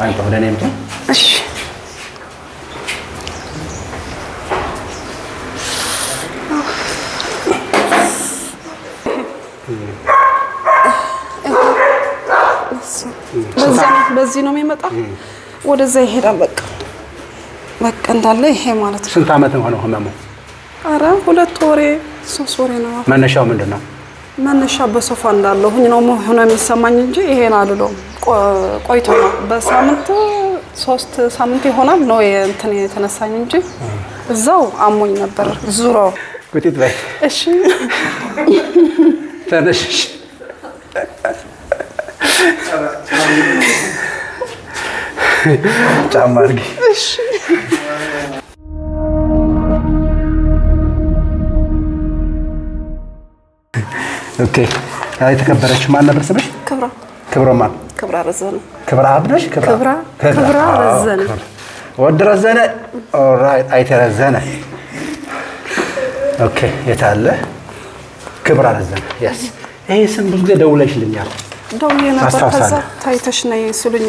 አንተ ወደ እኔ ምጣ እሺ በዚህ ነው የሚመጣው ወደዛ ይሄዳል በቃ እንዳለ ይሄ ማለት ነው ስንት አመት ሆነው ህመሙ አረ 2 ወሬ 3 ወሬ ነው መነሻው ምንድነው መነሻ በሶፋ እንዳለው ሆኖ የሚሰማኝ እንጂ ይሄን አይደለም ቆይቶ ነው በሳምንት 3 ሳምንት ይሆናል ነው እንትን የተነሳኝ እንጂ እዛው አሞኝ ነበር ዙሮ ቁጥጥ ላይ እሺ ተነሽ ጫማ አድርጊ እሺ ኦኬ አይ ተከበረች ማን ነበር ስምሽ ክብራ ማን ክብራ ረዘነ ክብራ አብነሽ ክብራ ረዘነ ወድ ረዘነ ኦልራይት አይ ተረዘነ ኦኬ የታለ ክብራ ረዘነ ያስ ይሄ ስም ብዙ ጊዜ ደውለሽልኛል ደውዬ ነበር ከዛ ታይተሽ ነይ ሲሉኝ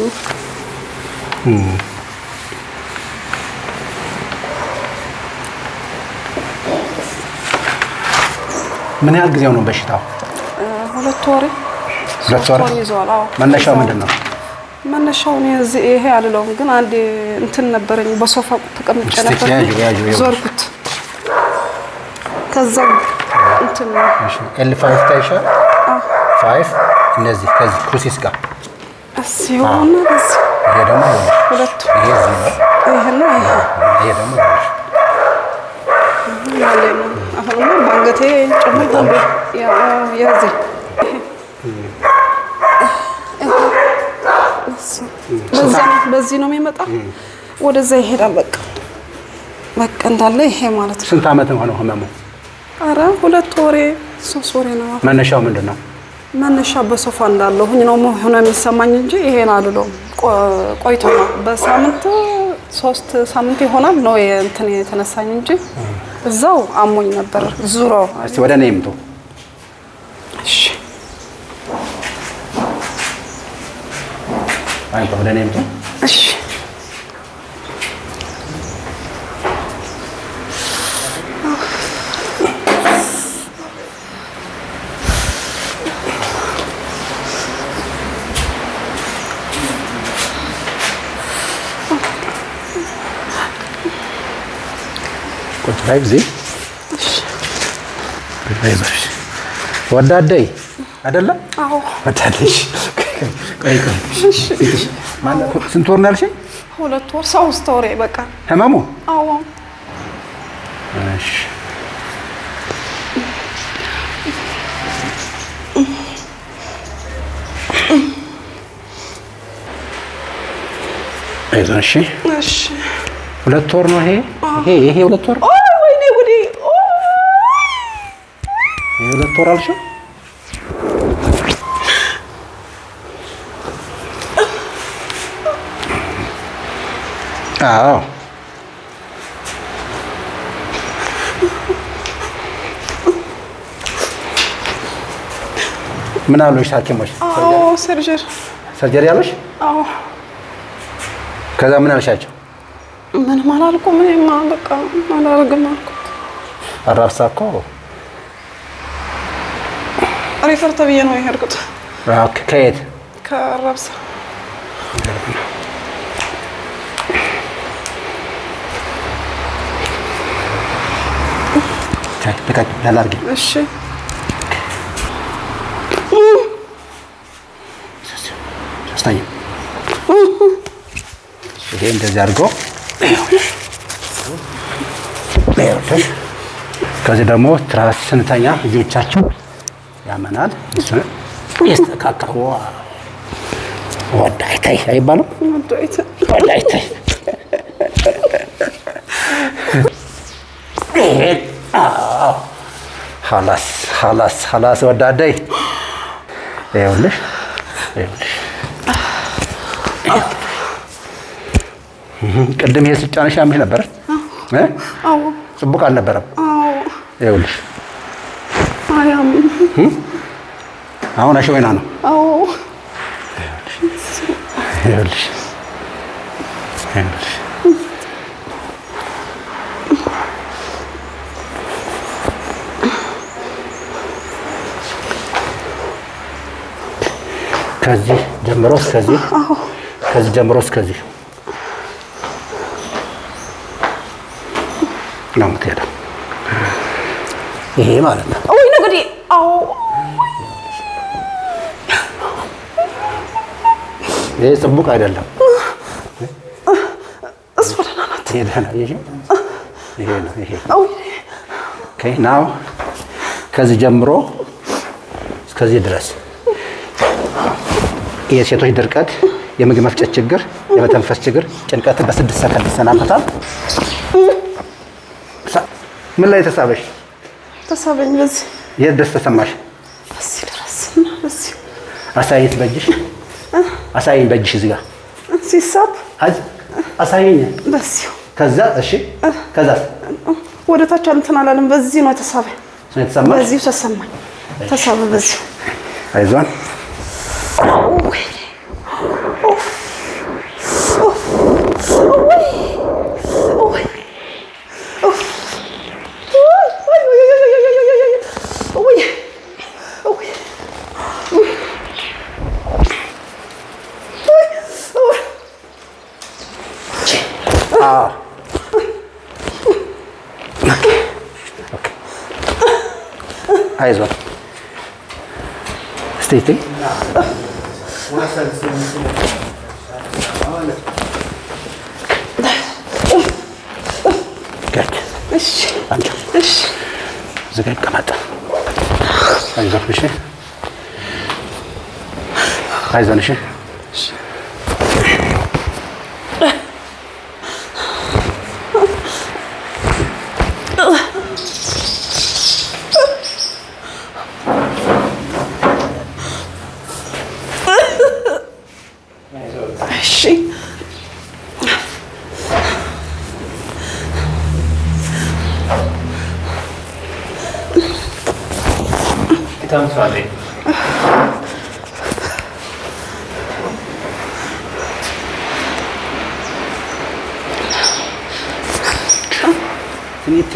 ምን ያህል ጊዜው ነው በሽታው 2 ወር ይዟል አዎ መነሻው ምንድነው መነሻው ነው ይሄ አይደለም ግን አንዴ እንትን ነበረኝ በሶፋ ተቀምጬ ነበር ዞርኩት ከዛ እንትን L5 ታይሻ 5 እነዚህ ከዚህ ኩሲስ ጋር ሲሆን በዚህ ይሄ ደግሞ ሁለት ይሄ ይሄና ይሄ ደግሞ ያለኝ አሁን ባንገቴ ጨምሮ ያዘ በዚህ ነው የሚመጣው ወደዛ ይሄዳል በቃ እንዳለ ይሄ ማለት ነው ስንት አመት ሆነው ህመሙ አረ 2 ወሬ 3 ወሬ ነው መነሻው ምንድነው መነሻ በሶፋ እንዳለው ሆኖ የሚሰማኝ እንጂ ይሄን አይደለም ቆይቶ ነው በሳምንት 3 ሳምንት ይሆናል ነው እንትን የተነሳኝ እንጂ እዛው አሞኝ ነበር ዙሮ እስቲ ወደ እኔ ምጡ እሺ አንተ ወደ እኔ ምጡ እሺ ላይቭ ዚ ላይቭ ወዳደይ አይደለ አዎ ወዳደሽ ቆይ እሺ ማለት ስንት ወር ነው ያልሽኝ 2 ወር 3 ወር በቃ ህመሙ አዎ እሺ አይዞሽ እሺ 2 ወር ነው ይሄ 2 ወር ወይኔ ጉዲ ይሄ 2 ወር አልሽው አዎ ምን አሉሽ ሐኪሞች አዎ ሰርጀሪ አሉሽ አዎ ከዛ ምን አልሻቸው ምን ማላልኩ ምን በቃ ማላረግም አልኩት አራፍሳ እኮ ሪፈር ተብዬ ነው የሄድኩት ኦኬ ከየት ከአራብሳ በቃ ላላርጊ እሺ አስተኝ ይሄ እንደዚህ አድርጎ ከዚህ ደግሞ ትራስ ስንተኛ ልጆቻችን ያመናል እሱ ይስተካከል ወዳይታይ አይባልም ወዳይታይ خلاص ወዳደይ ይኸውልሽ ቅድም ይሄ ስጫንሽ ያምሽ ነበር አዎ ጽቡቅ አልነበረም አዎ ይኸውልሽ አሁን አሸወና ነው። አዎ ይኸውልሽ ከዚህ ጀምሮ እስከዚህ ከዚህ ጀምሮ እስከዚህ ነው የምትሄደው። ይሄ ማለት ነው። ወይ ነው እንግዲህ አዎ ይሄ ጽቡቅ አይደለም። እሱ ደህና ናት። ይሄ ደህና ይሄ ነው ይሄ አዎ ኦኬ ናው ከዚህ ጀምሮ እስከዚህ ድረስ የሴቶች ድርቀት፣ የምግብ መፍጨት ችግር፣ የመተንፈስ ችግር፣ ጭንቀት በ6 ሰከንድ ይሰናበታል። ምን ላይ ተሳበሽ? ተሳበኝ። በዚህ የት ደስ ተሰማሽ? በዚህ ድረስና በዚህ አሳይት በእጅሽ አሳይኝ በእጅሽ እዚህ ጋር ሲሳብ አሳይኝ በዚህ ከዛ እሺ ከዛ ወደ ታች እንትን አላለም። በዚህ ነው ተሳበኝ። የተሰማሽ? በዚህ ተሰማኝ። ተሳበ በዚህ አይዟን አይዞን እስቲ እዚህ ጋር ይቀመጥ። አይዞን እሺ፣ አይዞን እሺ።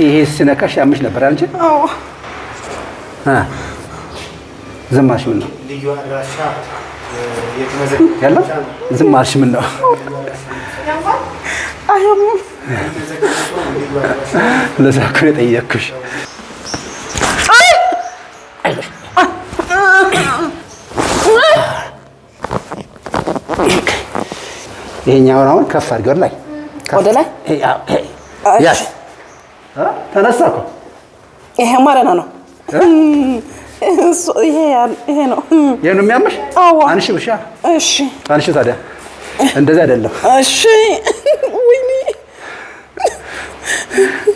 ይሄ ስነካሽ ያምሽ ነበር አንቺ? አዎ። ዝም አልሽ ምን ነው? ልዩ አድራሻ ያለው ዝም አልሽ ምን ነው? አያምም። ለዛ እኮ ነው የጠየኩሽ። ይሄኛውን አሁን ከፍ አድርገው ላይ ወደ ላይ ያስ ተነሳ እኮ ይሄ ማለት ነው። ይሄ ነው የሚያምሽ? አዎ። አንሺው። እሺ እሺ አንሺው። ታዲያ እንደዚህ አይደለም። እሺ ወይኔ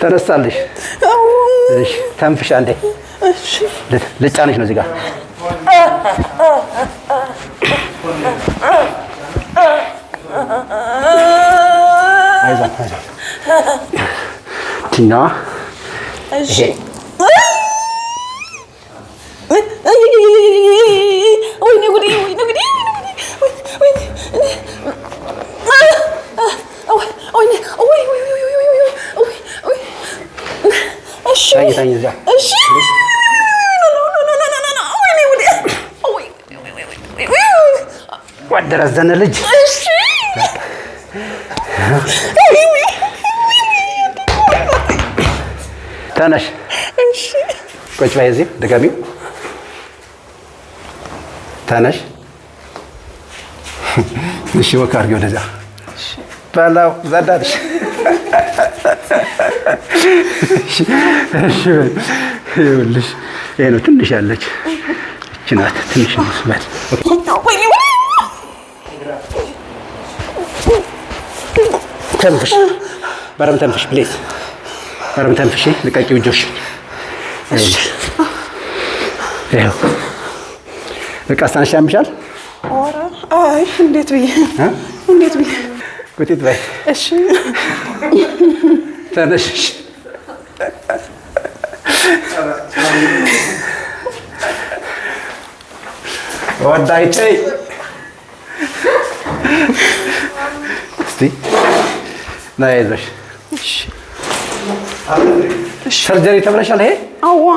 ተነሳልሽ። እሺ ተንፍሽ አንዴ። እሺ ልጫንሽ ነው እዚህ ጋር አይዞህ አይዞህ ትኛዋ። እሺ ወይኔ ጉዴ ወይኔ ጉዴ ወደረዘነ ልጅ ተነሽ። ቁጭ በይ እዚህ ድገሚው። ተነሽ። እሺ ወክ አድርጊ ወደዛ በላው ዘዳድሽ። እሺ ይኸውልሽ ይሄ ነው ትንሽ ያለች እቺ ናት ትንሽ መስበት። ተንፍሽ በረም ተንፍሽ ፕሊዝ በረም ተንፍሽ። ልቀቂው እጆሽ። እሺ ይኸው በቃ አስታንሽ ያምሻል። ኧረ አይ እንዴት ብዬ እንዴት ብዬ ቁጢት በይ። እሺ ተነሽ። ወዳይቼ እስቲ ነይ አይዞሽ ሰርጀሪ ተብለሻል። ይሄ አዋ